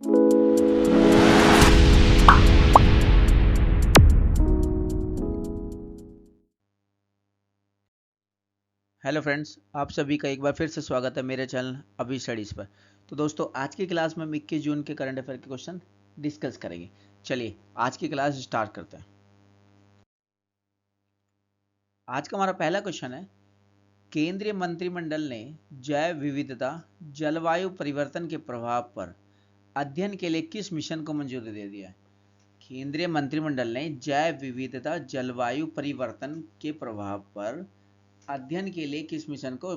Hello friends, आप सभी का एक बार फिर से स्वागत है मेरे चैनल अभी स्टडीज़ पर। तो दोस्तों, आज की क्लास में हम 21 जून के करंट अफेयर के क्वेश्चन डिस्कस करेंगे। चलिए आज की क्लास स्टार्ट करते हैं। आज का हमारा पहला क्वेश्चन है, केंद्रीय मंत्रिमंडल ने जैव विविधता जलवायु परिवर्तन के प्रभाव पर अध्ययन के लिए किस मिशन को मंजूरी दे दिया है? केंद्रीय मंत्रिमंडल ने जैव विविधता जलवायु परिवर्तन के प्रभाव पर अध्ययन के लिए किस मिशन को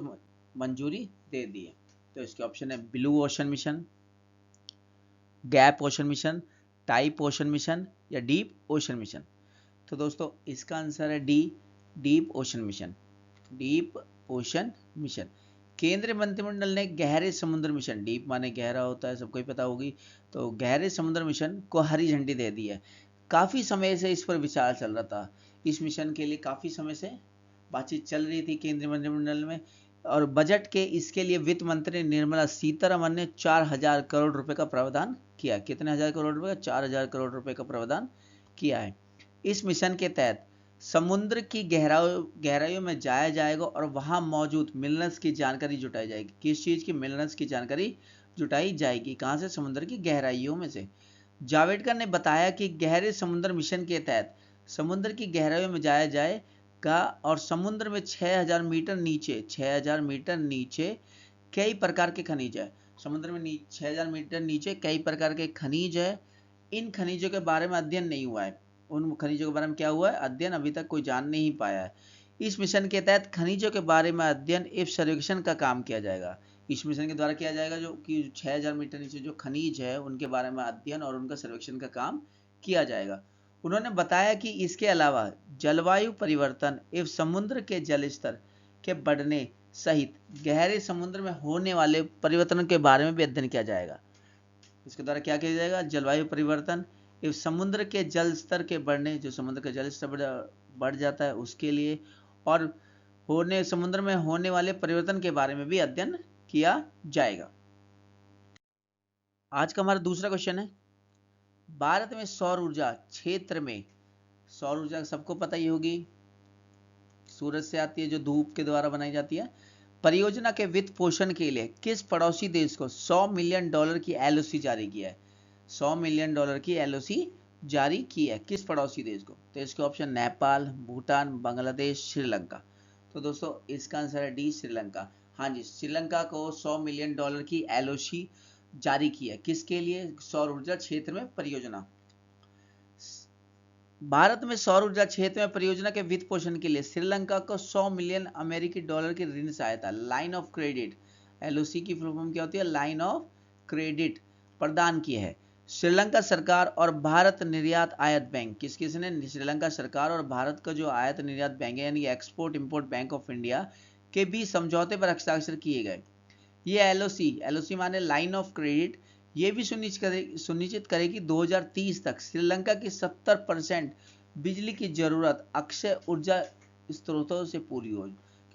मंजूरी दे दी है? तो इसके ऑप्शन है blue ocean mission, gap ocean mission, type ocean mission या डीप ओशन मिशन। तो दोस्तों इसका आंसर है D, deep ocean mission. Deep ocean mission. केंद्रीय मंत्रिमंडल ने गहरे समुद्र मिशन, डीप माने गहरा होता है, सबको ही पता होगी, तो गहरे समुद्र मिशन को हरी झंडी दे दी है। काफी समय से इस पर विचार चल रहा था। इस मिशन के लिए काफी समय से बातचीत चल रही थी केंद्रीय मंत्रिमंडल में, और बजट के इसके लिए वित्त मंत्री निर्मला सीतारमण ने 4000 करोड़ रुपए का प्रावधान किया। कितने हजार करोड़ रुपए का? 4000 करोड़ रुपए का प्रावधान किया है। इस मिशन के तहत समुद्र की गहराइयों में जाया जाएगा और वहां मौजूद मिनरल्स की जानकारी जुटाई जाएगी। किस चीज की? मिनरल्स की जानकारी जुटाई जाएगी। कहां से? समुद्र की गहराइयों में से। जावड़ेकर ने बताया कि गहरे समुद्र मिशन के तहत समुद्र की गहराइयों में जाया जाएगा और समुद्र में 6000 मीटर नीचे कई प्रकार के खनिज है। समुद्र में 6000 मीटर नीचे कई प्रकार के खनिज है। इन खनिजों के बारे में अध्ययन नहीं हुआ है। उन खनिजों के बारे में क्या हुआ है? अध्ययन अभी तक कोई जान नहीं पाया है। इस मिशन के तहत खनिजों के बारे में अध्ययन एवं सर्वेक्षण का काम किया जाएगा। इस मिशन के द्वारा किया जाएगा जो कि 6000 मीटर नीचे जो खनिज है उनके बारे में अध्ययन और उनका सर्वेक्षण का काम किया जाएगा। उन्होंने बताया कि इसके अलावा जलवायु परिवर्तन एवं समुद्र के जल स्तर के बढ़ने सहित गहरे समुद्र में होने वाले परिवर्तन के बारे में भी अध्ययन किया जाएगा। इसके द्वारा क्या किया जाएगा? जलवायु परिवर्तन एवं समुद्र के जल स्तर के बढ़ने, जो समुद्र का जल स्तर बढ़ जाता है उसके लिए, और समुद्र में होने वाले परिवर्तन के बारे में भी अध्ययन किया जाएगा। आज का हमारा दूसरा क्वेश्चन है, भारत में सौर ऊर्जा क्षेत्र में, सौर ऊर्जा सबको पता ही होगी, सूरज से आती है जो धूप के द्वारा बनाई जाती है। परियोजना के वित्त पोषण के लिए किस पड़ोसी देश को $100 मिलियन की एलओसी जारी किया है? $100 मिलियन की एलओसी जारी की है किस पड़ोसी देश को? तो इसके ऑप्शन नेपाल, भूटान, बांग्लादेश, श्रीलंका। तो दोस्तों इसका आंसर है डी, श्रीलंका। हाँ जी, श्रीलंका को $100 मिलियन की एलओसी जारी की है। किसके लिए? सौर ऊर्जा क्षेत्र में परियोजना। भारत में सौर ऊर्जा क्षेत्र में परियोजना के वित्त पोषण के लिए श्रीलंका को $100 मिलियन की ऋण सहायता, लाइन ऑफ क्रेडिट, एलओसी की फुल फॉर्म क्या होती है? लाइन ऑफ क्रेडिट, प्रदान की है। श्रीलंका सरकार और भारत निर्यात आयात बैंक, किस किस ने? श्रीलंका सरकार और भारत का जो आयात निर्यात बैंक है यानी export import bank of India के बीच समझौते पर हस्ताक्षर किए गए। ये एलओसी माने लाइन ऑफ क्रेडिट, ये भी सुनिश्चित करेगी 2030 तक श्रीलंका की 70% बिजली की जरूरत अक्षय ऊर्जा स्रोतों से पूरी हो।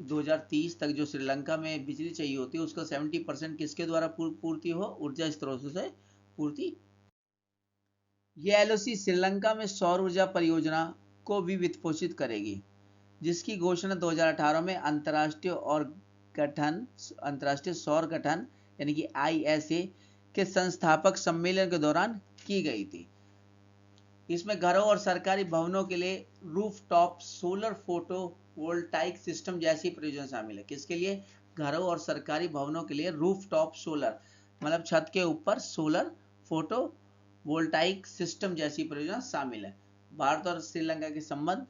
2030 तक जो श्रीलंका में बिजली चाहिए होती है उसका 70% किसके द्वारा पूर्ति हो? ऊर्जा स्रोतों से पूर्ति। ये एलओसी श्रीलंका में सौर ऊर्जा परियोजना को भी वित्त पोषित करेगी, जिसकी घोषणा 2018 में अंतर्राष्ट्रीय सौर गठन यानी कि ISA के संस्थापक सम्मेलन के दौरान की गई थी। इसमें घरों और सरकारी भवनों के लिए रूफटॉप सोलर फोटोवोल्टाइक सिस्टम जैसी परियोजना शामिल है। किसके लिए? घरों और सरकारी भवनों के लिए रूफटॉप सोलर मतलब छत के ऊपर सोलर फोटोवोल्टाइक सिस्टम जैसी परियोजना शामिल है। भारत और श्रीलंका के संबंध।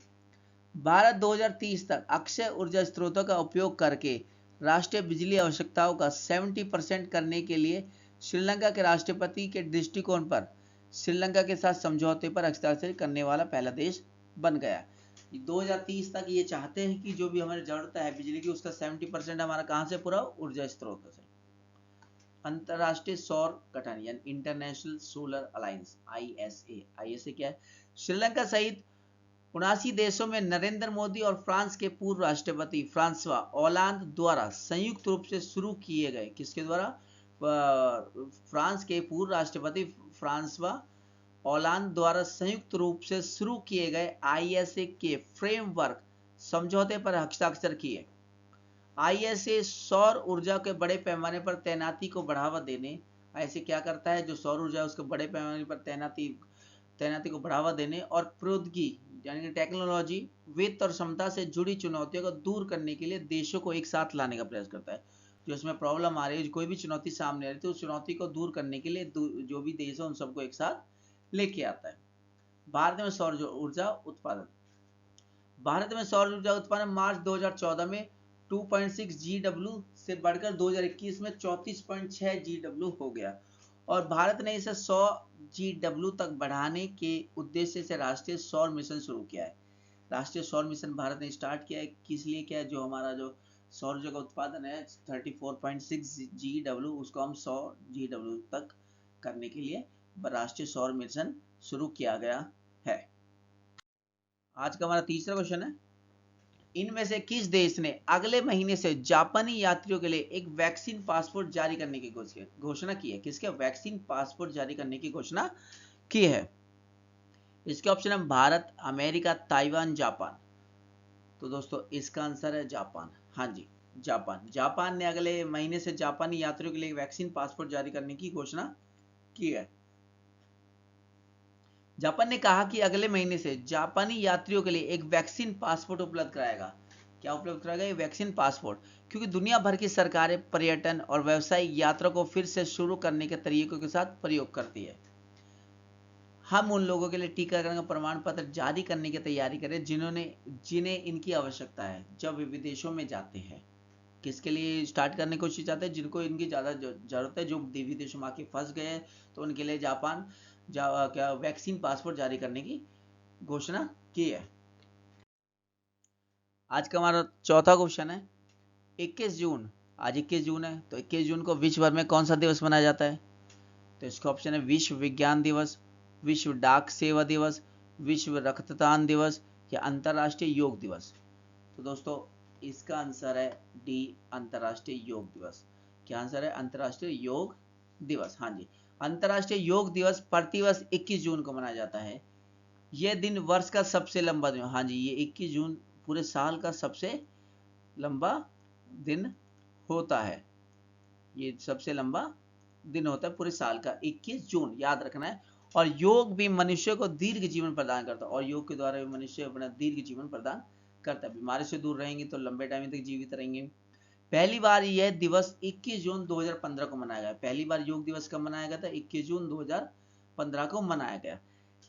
भारत 2030 तक अक्षय ऊर्जा स्रोतों का उपयोग करके राष्ट्रीय बिजली आवश्यकताओं का 70% करने के लिए श्रीलंका के राष्ट्रपति के दृष्टिकोण पर श्रीलंका के साथ समझौते पर हस्ताक्षर करने वाला पहला देश बन गया। 2030 तक ये चाहते हैं कि जो भी हमारी जरूरत है बिजली की उसका 70% हमारा कहां से पूरा? ऊर्जा स्रोतों से। अंतरराष्ट्रीय सौर गठन यानी इंटरनेशनल सोलर अलायंस, ISA क्या है? श्रीलंका सहित 79 देशों में नरेंद्र मोदी और फ्रांस के पूर्व राष्ट्रपति फ्रांसवा ओलांद द्वारा संयुक्त रूप से शुरू किए गए। किसके द्वारा? फ्रांस के पूर्व राष्ट्रपति फ्रांसवा ओलांद द्वारा संयुक्त रूप से शुरू किए गए आईएसए के फ्रेमवर्क समझौते पर हस्ताक्षर किए। आईएसए सौर ऊर्जा के बड़े पैमाने पर तैनाती को बढ़ावा देने, ऐसे क्या करता है, जो सौर ऊर्जा उसको बड़े पैमाने पर तैनाती को बढ़ावा देने और प्रौद्योगिकी यानी कि टेक्नोलॉजी, वित्त और क्षमता से जुड़ी चुनौतियों को दूर करने के लिए देशों को एक साथ लाने का प्रयास करता है। जो इसमें प्रॉब्लम आ रही है, कोई भी चुनौती सामने आ रही है, तो उस चुनौती को दूर करने के लिए जो भी देश है उन सबको एक साथ लेके आता है। भारत में सौर ऊर्जा उत्पादन। भारत में सौर ऊर्जा उत्पादन मार्च 2014 में 2.6 GW से बढ़कर 2021 में 34.6 GW हो गया और भारत ने इसे 100 GW तक बढ़ाने के उद्देश्य से राष्ट्रीय सौर मिशन शुरू किया है। राष्ट्रीय सौर मिशन भारत ने स्टार्ट किया है, किस लिए किया है, जो हमारा जो सौर ऊर्जा का उत्पादन है 34.6 GW, उसको हम 100 GW तक करने के लिए राष्ट्रीय सौर मिशन शुरू किया गया है। आज का हमारा तीसरा क्वेश्चन है, इनमें से किस देश ने अगले महीने से जापानी यात्रियों के लिए एक वैक्सीन पासपोर्ट जारी करने की घोषणा की है? किसके वैक्सीन पासपोर्ट जारी करने की घोषणा की है? इसके ऑप्शन है भारत, अमेरिका, ताइवान, जापान। तो दोस्तों इसका आंसर है जापान। हाँ जी, जापान। जापान ने अगले महीने से जापानी यात्रियों के लिए वैक्सीन पासपोर्ट जारी करने की घोषणा की है। जापान ने कहा कि अगले महीने से जापानी यात्रियों के लिए एक वैक्सीन पासपोर्ट उपलब्ध कराएगा। क्या उपलब्ध कराएगा? ये वैक्सीन पासपोर्ट, क्योंकि दुनिया भर की सरकारें पर्यटन और व्यावसायिक यात्रा को फिर से शुरू करने के तरीकों के साथ प्रयोग करती है। हम उन लोगों के लिए टीकाकरण का प्रमाण पत्र जारी करने की तैयारी करें जिन्हें इनकी आवश्यकता है जब वे विदेशों में जाते हैं। किसके लिए स्टार्ट करने की कोशिश चाहते हैं? जिनको इनकी ज़्यादा जरूरत है, जो विदेशों में आके फंस गए हैं, तो उनके लिए जापान क्या वैक्सीन पासपोर्ट जारी करने की घोषणा की है। आज का हमारा चौथा क्वेश्चन है, 21 जून, आज 21 जून है, तो 21 जून को विश्व भर में कौन सा दिवस मनाया जाता है? तो इसका ऑप्शन है विश्व विज्ञान दिवस, विश्व डाक सेवा दिवस, विश्व रक्तदान दिवस या अंतर्राष्ट्रीय योग दिवस। तो दोस्तों इसका आंसर है डी, अंतर्राष्ट्रीय योग दिवस। क्या आंसर है? अंतर्राष्ट्रीय योग दिवस। हाँ जी, अंतर्राष्ट्रीय योग दिवस प्रतिवर्ष 21 जून को मनाया जाता है। यह दिन वर्ष का सबसे लंबा दिन, हाँ जी, ये 21 जून पूरे साल का सबसे लंबा दिन होता है। ये सबसे लंबा दिन होता है पूरे साल का, 21 जून, याद रखना है। और योग भी मनुष्य को दीर्घ जीवन प्रदान करता है, और योग के द्वारा भी मनुष्य अपना दीर्घ जीवन प्रदान करता है। बीमारी से दूर रहेंगे तो लंबे टाइम तक जीवित रहेंगे। पहली बार यह दिवस 21 जून 2015 को मनाया गया। पहली बार योग दिवस कब मनाया गया था? 21 जून 2015 को मनाया गया,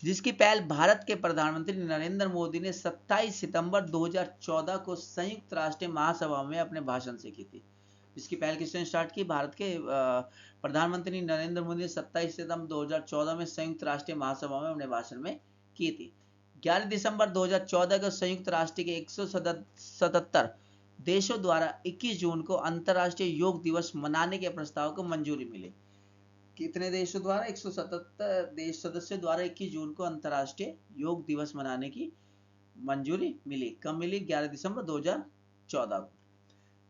जिसकी पहल भारत के प्रधानमंत्री नरेंद्र मोदी ने 27 सितंबर 2014 को संयुक्त राष्ट्र महासभा में अपने भाषण से की थी। इसकी पहल किसने स्टार्ट की? भारत के प्रधानमंत्री नरेंद्र मोदी ने 27 सितंबर 2014 में संयुक्त राष्ट्र महासभा में अपने भाषण में की थी। 11 दिसंबर 2014 को संयुक्त राष्ट्र के 177 देशों द्वारा 21 जून को अंतर्राष्ट्रीय योग दिवस मनाने के प्रस्ताव को मंजूरी मिली। कितने देशों द्वारा? 177 देश सदस्यों द्वारा 21 जून को अंतर्राष्ट्रीय योग दिवस मनाने की मंजूरी मिली। कब मिली? 11 दिसंबर 2014 को।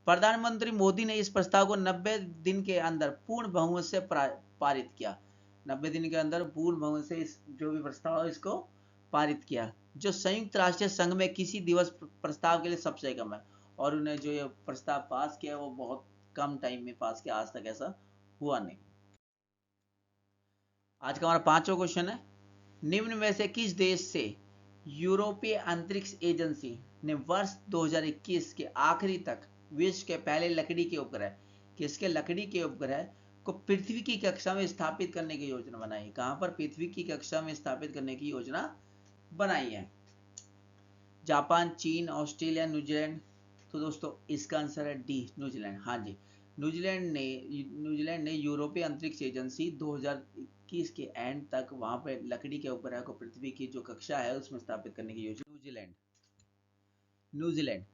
प्रधानमंत्री मोदी ने इस प्रस्ताव को 90 दिन के अंदर पूर्ण बहुमत से पारित किया। 90 दिन के अंदर पूर्ण बहुमत से इस जो भी प्रस्ताव है इसको पारित किया, जो संयुक्त राष्ट्र संघ में किसी दिवस प्रस्ताव के लिए सबसे कम है। और उन्हें जो ये प्रस्ताव पास किया वो बहुत कम टाइम में पास किया, आज तक ऐसा हुआ नहीं। आज का हमारा पांचवा क्वेश्चन है, निम्न में से किस देश से यूरोपीय अंतरिक्ष एजेंसी ने वर्ष 2021 के आखिरी तक विश्व के पहले लकड़ी के उपग्रह, किसके लकड़ी के उपग्रह को पृथ्वी की कक्षा में स्थापित करने की योजना बनाई? कहां पर पृथ्वी की कक्षा में स्थापित करने की योजना बनाई है? जापान, चीन, ऑस्ट्रेलिया, न्यूजीलैंड। तो दोस्तों इसका आंसर है डी, न्यूजीलैंड। हाँ जी, न्यूजीलैंड ने यूरोपीय अंतरिक्ष एजेंसी 2021 के एंड तक वहां पे लकड़ी के उपग्रह को पृथ्वी की जो कक्षा है उसमें स्थापित करने की योजना। न्यूजीलैंड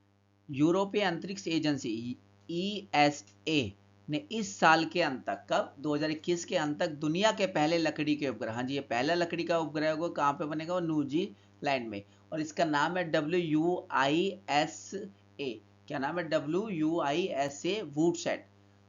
यूरोपीय अंतरिक्ष एजेंसी ESA ने इस साल के अंत तक, कब? 2021 के अंत तक दुनिया के पहले लकड़ी के उपग्रह, हाँ जी, ये पहला लकड़ी का उपग्रह होगा, कहाँ पे बनेगा? वो न्यूजीलैंड में, और इसका नाम है WUISA। क्या नाम है? WUISA वुडसैट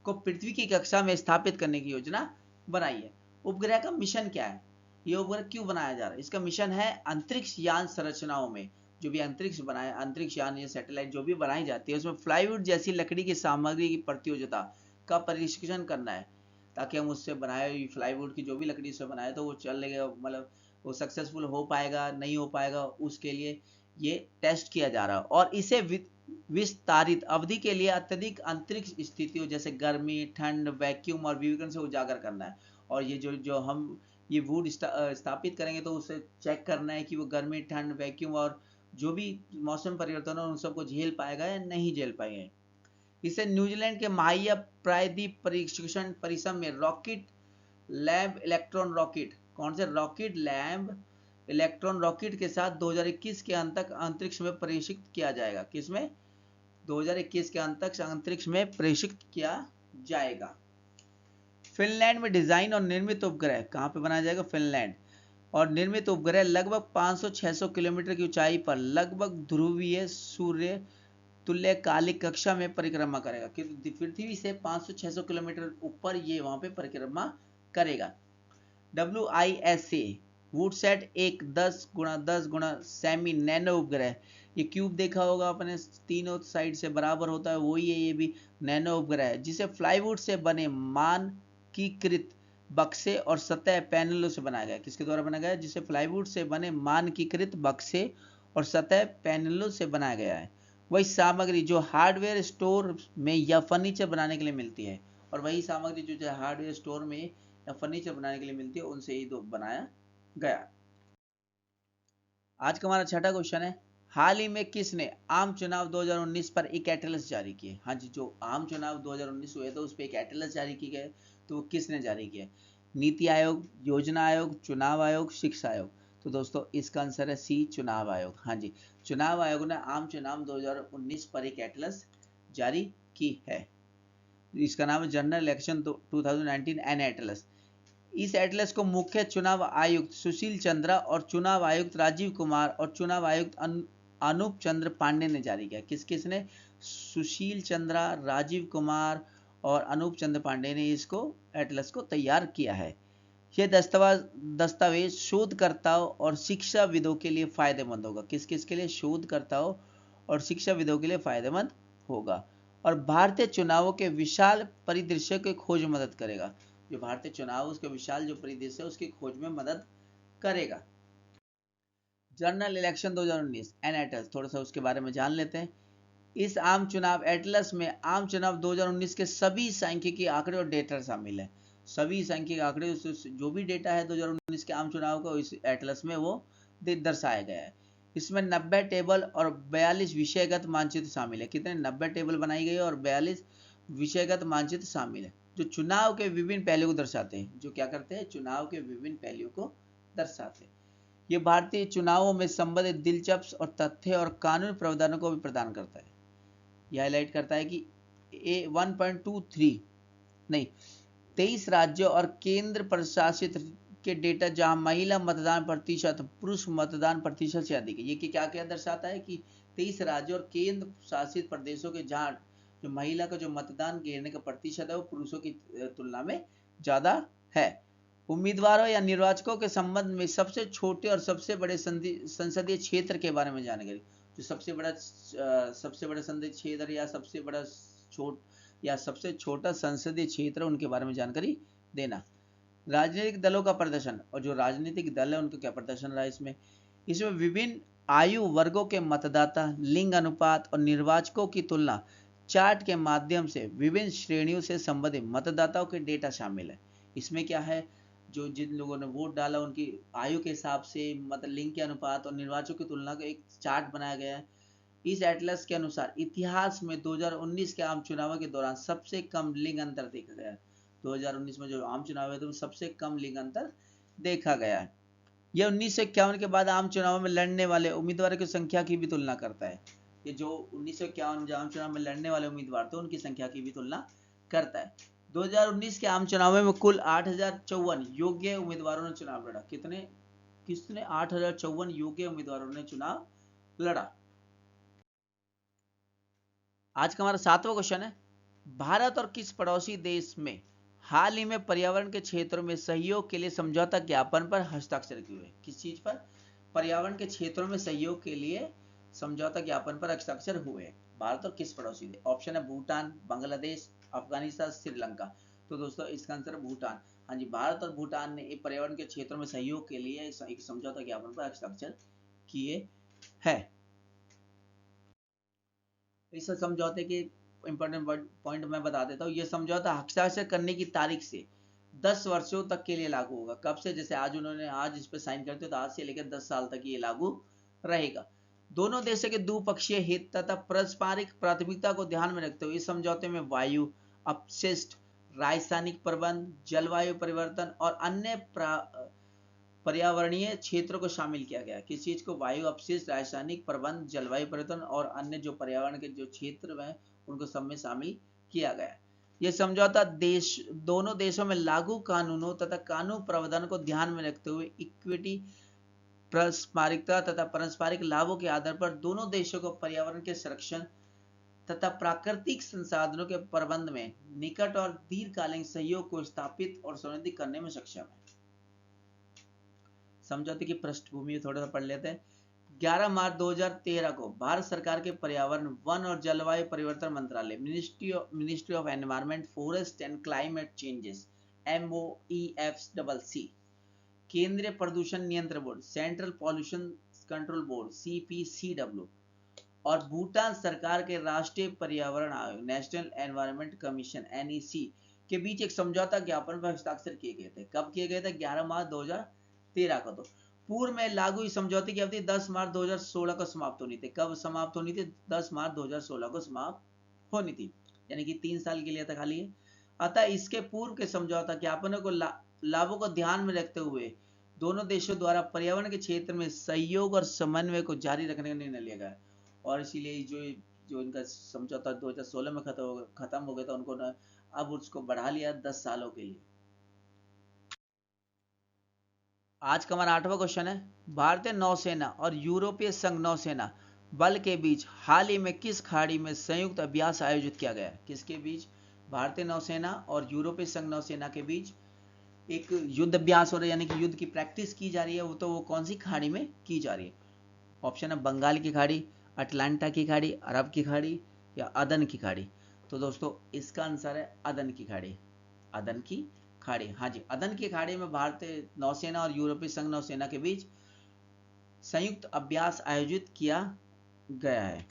को पृथ्वी की कक्षा में स्थापित करने की योजना बनाई है। उपग्रह का मिशन क्या है, ये उपग्रह क्यों बनाया जा रहा है? इसका मिशन है अंतरिक्ष यान संरचनाओं में, जो भी अंतरिक्ष बनाए, अंतरिक्ष यान या सैटेलाइट जो भी बनाई जाती है उसमें प्लाईवुड जैसी लकड़ी की सामग्री की प्रत्योजता का परीक्षण करना है, ताकि हम उससे बनाए हुई प्लाईवुड की जो भी लकड़ी से बनाए तो वो चलेगा, मतलब वो सक्सेसफुल हो पाएगा नहीं हो पाएगा, उसके लिए ये टेस्ट किया जा रहा है। और इसे विस्तारित अवधि के लिए अत्यधिक अंतरिक्ष स्थितियों जैसे गर्मी, ठंड, वैक्यूम और विकिरण से उजागर करना है। और ये जो हम ये वुड स्थापित करेंगे तो उसे चेक करना है कि वो गर्मी, ठंड, वैक्यूम और जो भी मौसम परिवर्तन है उन सबको झेल पाएगा या नहीं झेल पाएंगे। इसे न्यूजीलैंड के माहिया प्रायद्वीप परीक्षण परिसर में रॉकेट लैब इलेक्ट्रॉन रॉकेट, कौन से रॉकेट लैब इलेक्ट्रॉन रॉकेट के साथ 2021 के अंत तक अंतरिक्ष में प्रेषित किया जाएगा। किसमें? 2021 के अंत तक अंतरिक्ष में प्रेषित किया जाएगा। फिनलैंड में डिजाइन और निर्मित उपग्रह कहां पे बनाया जाएगा? फिनलैंड। और निर्मित उपग्रह लगभग 500-600 किलोमीटर की ऊंचाई पर लगभग ध्रुवीय सूर्य तुल्यकालिक कक्षा में परिक्रमा करेगा। पृथ्वी से 500-600 किलोमीटर ऊपर ये वहां पे परिक्रमा करेगा। WISA वुडसैट एक 10x10 सेमी नैनो उपग्रह, ये क्यूब देखा होगा अपने, तीनों साइड से बराबर होता है, वही है ये भी नैनो उपग्रह है, जिसे फ्लाईवुड से बने मानकीकृत बक्से और सतह पैनलों से बनाया गया। किसके द्वारा बनाया गया? जिसे प्लाईवुड से बने मानकीकृत बक्से और सतह पैनलों से बनाया गया है। वही सामग्री जो हार्डवेयर स्टोर में या फर्नीचर बनाने के लिए मिलती है, और वही सामग्री जो हार्डवेयर स्टोर में या फर्नीचर बनाने के लिए मिलती है उनसे ही तो बनाया गया। आज का हमारा छठा क्वेश्चन है, हाल ही में किसने आम चुनाव 2019 पर एक एटलस जारी किए? हाँ जी, जो आम चुनाव 2019 हुए तो उस पर एक एटलस जारी की गए, तो वो किसने जारी किया? नीति आयोग, योजना आयोग, चुनाव आयोग, शिक्षा आयोग? तो दोस्तों इसका आंसर है सी, चुनाव आयोग। हाँ जी, चुनाव आयोग ने आम चुनाव 2019 पर एक एटलस जारी की है। इसका नाम है जनरल इलेक्शन 2019 एन एटलस। इस एटलस को मुख्य चुनाव आयुक्त सुशील चंद्रा और चुनाव आयुक्त राजीव कुमार और चुनाव आयुक्त अनूप चंद्र पांडे ने जारी किया। किस किसने? सुशील चंद्रा, राजीव कुमार और अनूप चंद्र पांडे ने इसको एटलस को तैयार किया है। यह दस्तावेज शोधकर्ताओं और शिक्षाविदों के लिए फायदेमंद होगा। किस किस के लिए? शोधकर्ताओं और शिक्षाविदों के लिए फायदेमंद होगा। और भारतीय चुनावों के विशाल परिदृश्य की खोज में मदद करेगा। जो भारतीय चुनाव उसके विशाल जो परिदृश्य है उसकी खोज में मदद करेगा। जनरल इलेक्शन 2019 एन एटलस, थोड़ा सा उसके बारे में जान लेते हैं। इस आम चुनाव एटलस में आम चुनाव 2019 के सभी सांख्यिकी आंकड़े और डेटा शामिल है। सभी सांख्यिकी आंकड़े, जो भी डेटा है 2019 के आम चुनाव का इस एटलस में वो दर्शाया गया है। इसमें 90 टेबल और 42 विषयगत मानचित्र शामिल है। कितने? 90 टेबल बनाई गई और 42 विषयगत मानचित्र शामिल है, जो चुनाव के विभिन्न पहलुओं को दर्शाते हैं। जो क्या करते हैं? चुनाव के विभिन्न पहलुओं को दर्शाते हैं। ये भारतीय चुनावों में संबंधित दिलचस्प और तथ्य और कानूनी प्रावधानों को भी प्रदान करता है। यह हाईलाइट करता है कि 23 राज्यों और केंद्र प्रशासित के डेटा जहां महिला मतदान प्रतिशत पुरुष मतदान प्रतिशत से अधिक है। ये क्या क्या दर्शाता है कि 23 राज्यों और केंद्र शासित प्रदेशों के जहां जो महिला का जो मतदान करने का प्रतिशत है वो पुरुषों की तुलना में ज्यादा है। उम्मीदवारों या निर्वाचकों के संबंध में सबसे छोटे और सबसे बड़े संसदीय क्षेत्र के बारे में जानकारी। जो सबसे बड़ा संसदीय क्षेत्र या सबसे छोटा संसदीय क्षेत्र उनके बारे में जानकारी देना। राजनीतिक दलों का प्रदर्शन, और जो राजनीतिक दल है उनका क्या प्रदर्शन रहा है इसमें विभिन्न आयु वर्गों के मतदाता, लिंग अनुपात और निर्वाचकों की तुलना चार्ट के माध्यम से विभिन्न श्रेणियों से संबंधित मतदाताओं के डेटा शामिल है। इसमें क्या है? जो जिन लोगों ने वोट डाला उनकी आयु के हिसाब से, मतलब लिंग के अनुपात और निर्वाचकों की तुलना का एक चार्ट बनाया गया है। इस एटलस के अनुसार इतिहास में 2019 के आम चुनाव के दौरान सबसे कम लिंग अंतर देखा गया है। 2019 में जो आम चुनाव है तो सबसे कम लिंग अंतर देखा गया है। यह 1951 के बाद आम चुनाव में लड़ने वाले उम्मीदवारों की संख्या की भी तुलना करता है। ये जो 1951 आम चुनाव में लड़ने वाले उम्मीदवार थे उनकी संख्या की भी तुलना करता है। 2019 के आम चुनाव में कुल 8054 योग्य उम्मीदवारों ने चुनाव लड़ा। किसने? 8054 योग्य उम्मीदवारों ने चुनाव लड़ा। आज का हमारा 7वां क्वेश्चन है, भारत और किस पड़ोसी देश में हाल ही में पर्यावरण के क्षेत्रों में सहयोग के लिए समझौता ज्ञापन पर हस्ताक्षर किए हुए? किस चीज पर? पर्यावरण के क्षेत्रों में सहयोग के लिए समझौता ज्ञापन पर हस्ताक्षर हुए भारत और किस पड़ोसी देश? ऑप्शन है भूटान, बांग्लादेश, अफगानिस्तान, श्रीलंका। तो दोस्तों इसका आंसर है भूटान। हाँ जी, भारत और भूटान ने पर्यावरण के क्षेत्रों में सहयोग के लिए एक समझौता ज्ञापन पर हस्ताक्षर किए हैं। इस समझौते के इंपॉर्टेंट पॉइंट मैं बता देता हूँ। यह समझौता हस्ताक्षर करने की तारीख से 10 वर्षों तक के लिए लागू होगा। कब से? जैसे आज उन्होंने आज इस पर साइन करते हो तो आज से लेकर 10 साल तक ये लागू रहेगा। दोनों देशों के द्विपक्षीय हित तथा पारस्परिक प्राथमिकता को ध्यान में रखते हुए इस समझौते में वायु अपशिष्ट, रासायनिक प्रबंध, जलवायु परिवर्तन और अन्य पर्यावरणीय क्षेत्रों को शामिल किया गया। किस चीज को? वायु अपशिष्ट, रासायनिक प्रबंध, जलवायु परिवर्तन और अन्य जो पर्यावरण के जो क्षेत्र हैं उनको सब में शामिल किया गया। यह समझौता दोनों देशों में लागू कानूनों तथा कानून प्रावधान को ध्यान में रखते हुए इक्विटी, पारस्परिकता तथा पारस्परिक लाभों के आधार पर दोनों देशों को पर्यावरण के संरक्षण तथा प्राकृतिक संसाधनों के प्रबंध में निकट और दीर्घकालीन सहयोग को स्थापित और सुनिश्चित करने में सक्षम है। समझौते की पृष्ठभूमि थोड़ा सा पढ़ लेते हैं। 11 मार्च 2013 को भारत सरकार के पर्यावरण, वन और जलवायु परिवर्तन मंत्रालय, ministry of environment, forest and climate changes, MOEFCC, केंद्रीय प्रदूषण नियंत्रण board, central pollution control board, CPCW, और भूटान सरकार के राष्ट्रीय पर्यावरण आयोग, नेशनल एनवायरनमेंट कमीशन, NEC, के बीच एक समझौता ज्ञापन पर हस्ताक्षर किए गए थे। कब किए गए थे? 11 मार्च 2013 को। तो पूर्व में लागू इस समझौते की अवधि 10 मार्च 2016 को समाप्त होनी थी। कब समाप्त होनी थी? 10 मार्च 2016 को समाप्त होनी थी, यानी कि 3 साल के लिए था खाली। अतः इसके पूर्व के समझौता ज्ञापनों को लाभों को ध्यान में रखते हुए दोनों देशों द्वारा पर्यावरण के क्षेत्र में सहयोग और समन्वय को जारी रखने का निर्णय लिया गया। और इसीलिए जो इनका समझौता 2016 में खत्म हो गया था, उनको अब उसको बढ़ा लिया 10 सालों के लिए। आज का हमारा 8वां क्वेश्चन है, भारतीय नौसेना और यूरोपीय संघ नौसेना बल के बीच हाल ही में किस खाड़ी में संयुक्त अभ्यास आयोजित किया गया? किसके बीच? भारतीय नौसेना और यूरोपीय संघ नौसेना के बीच एक युद्ध अभ्यास हो रहा है, यानी कि युद्ध की प्रैक्टिस की जा रही है। वो कौन सी खाड़ी में की जा रही है? ऑप्शन है बंगाल की खाड़ी, अटलांटा की खाड़ी, अरब की खाड़ी या अदन की खाड़ी। तो दोस्तों इसका आंसर है अदन की खाड़ी। अदन की खाड़ी, हाँ जी, अदन की खाड़ी में भारतीय नौसेना और यूरोपीय संघ नौसेना के बीच संयुक्त अभ्यास आयोजित किया गया है।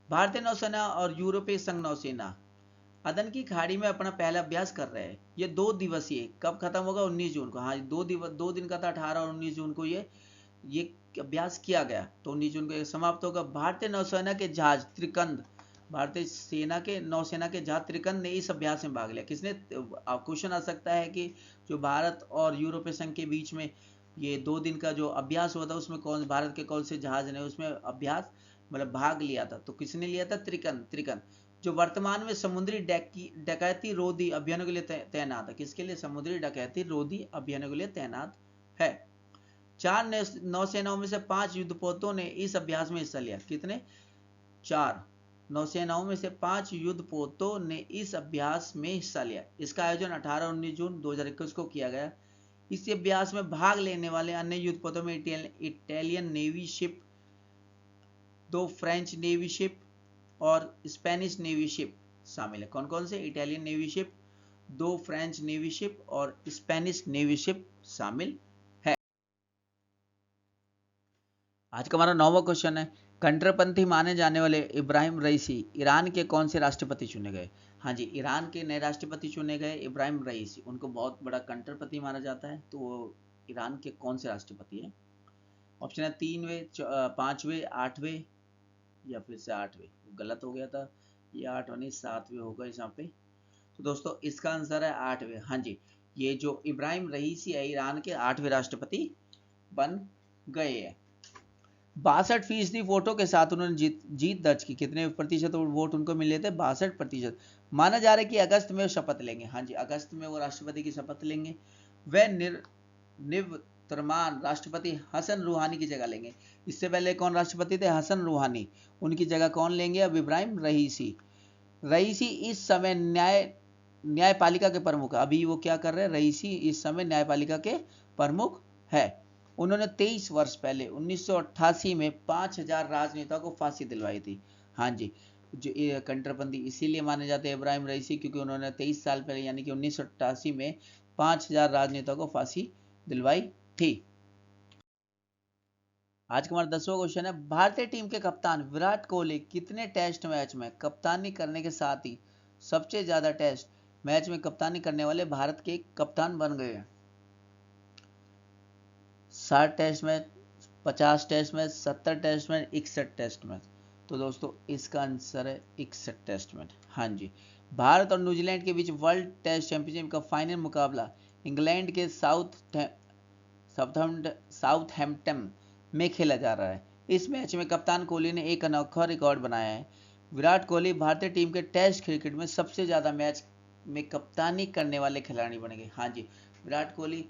भारतीय नौसेना और यूरोपीय संघ नौसेना अदन की खाड़ी में अपना पहला अभ्यास कर रहे हैं। ये 2 दिवसीय, कब खत्म होगा? 19 जून को। हाँ, 2 दिन का था, 18 और 19 जून को ये अभ्यास किया गया। तो 19 जून को समाप्त होगा। भारतीय नौसेना के जहाज त्रिकंद, भारतीय सेना के नौसेना के जहाज त्रिकंद ने इस अभ्यास में भाग लिया। किसने? क्वेश्चन आ सकता है कि जो भारत और यूरोपीय संघ के बीच में ये 2 दिन का जो अभ्यास हुआ था उसमें भारत के कौन से जहाज ने उसमें अभ्यास मतलब भाग लिया था? तो किसने लिया था? त्रिकंद, जो वर्तमान में समुद्री डकैती रोधी अभियानों के लिए तैनात है। किसके लिए? समुद्री डकैती रोधी अभियानों के लिए तैनात है। 4 नौसेनाओं में से 5 युद्धपोतों ने इस अभ्यास में हिस्सा लिया। कितने? 4 नौसेनाओं में से 5 युद्धपोतों ने इस अभ्यास में हिस्सा लिया। इसका आयोजन 18-19 जून 2021 को किया गया। इस अभ्यास में भाग लेने वाले अन्य युद्धपोतों में Italian navy ship, 2 French navy ship और स्पेनिश नेवी शिप शामिल है। कौन कौन से? Italian navy ship, 2 French navy ship और स्पेनिश नेवी शिप शामिल है। आज का हमारा 9वां क्वेश्चन है, कट्टरपंथी माने जाने वाले इब्राहिम रईसी ईरान के कौन से राष्ट्रपति चुने गए? हाँ जी, ईरान के नए राष्ट्रपति चुने गए इब्राहिम रईसी। उनको बहुत बड़ा कट्टरपंथी माना जाता है। तो वो ईरान के कौन से राष्ट्रपति हैं? ऑप्शन है 3वें, 5वें, 8वें या फिर से 8वें। गलत हो गया था, ये 8 नहीं 7वें होगा यहाँ पे। तो दोस्तों इसका आंसर है 8वें। हाँ जी, ये जो इब्राहिम रईसी है ईरान के 8वें राष्ट्रपति बन गए हैं। 62% वोटों के साथ उन्होंने जीत दर्ज की। कितने प्रतिशत वोट उनको मिले थे? 62%। माना जा रहा है कि अगस्त में वो शपथ लेंगे। हाँ जी, अगस्त में वो राष्ट्रपति की शपथ लेंगे। वह निवर्तमान राष्ट्रपति हसन रूहानी की जगह लेंगे। इससे पहले कौन राष्ट्रपति थे? हसन रूहानी। उनकी जगह कौन लेंगे अब? इब्राहिम रईसी। रईसी इस समय न्यायपालिका के प्रमुख है। अभी वो क्या कर रहे हैं, रईसी इस समय न्यायपालिका के प्रमुख है। उन्होंने 23 वर्ष पहले 1988 में 5000 राजनेताओं को फांसी दिलवाई थी। हाँ जी, जो कट्टरपंथी इसीलिए माने जाते हैं इब्राहिम रईसी, क्योंकि उन्होंने 23 साल पहले यानी कि 1988 में 5000 राजनेताओं को फांसी दिलवाई थी। आज का हमारा 10वां क्वेश्चन है, भारतीय टीम के कप्तान विराट कोहली कितने टेस्ट मैच में कप्तानी करने के साथ ही सबसे ज्यादा टेस्ट मैच में कप्तानी करने वाले भारत के कप्तान बन गए हैं? 60 test match, 50 test match, 70 test match, 61 test match. तो दोस्तों इसका आंसर है 61 टेस्ट मैच। हाँ जी, भारत और न्यूजीलैंड के बीच वर्ल्ड टेस्ट चैंपियनशिप का फाइनल मुकाबला इंग्लैंड के साउथहैम्पटन में खेला जा रहा है। इस मैच में कप्तान कोहली ने एक अनोखा रिकॉर्ड बनाया है। विराट कोहली भारतीय टीम के टेस्ट क्रिकेट में सबसे ज्यादा मैच में कप्तानी करने वाले खिलाड़ी बन गए। हाँ जी, विराट कोहली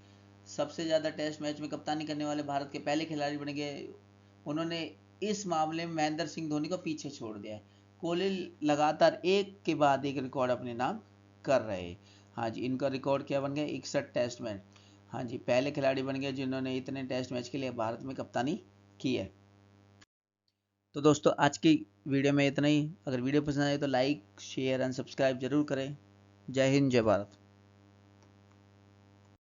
सबसे ज्यादा टेस्ट मैच में कप्तानी करने वाले भारत के पहले खिलाड़ी बन गए। उन्होंने इस मामले में महेंद्र सिंह धोनी को पीछे छोड़ दिया है। कोहली लगातार एक के बाद एक रिकॉर्ड अपने नाम कर रहे हैं। हाँ जी, इनका रिकॉर्ड क्या बन गया, 61 टेस्ट मैच। हाँ जी, पहले खिलाड़ी बन गए जिन्होंने इतने टेस्ट मैच के लिए भारत में कप्तानी की है। तो दोस्तों आज की वीडियो में इतना ही। अगर वीडियो पसंद आए तो लाइक शेयर एंड सब्सक्राइब जरूर करें। जय हिंद, जय भारत।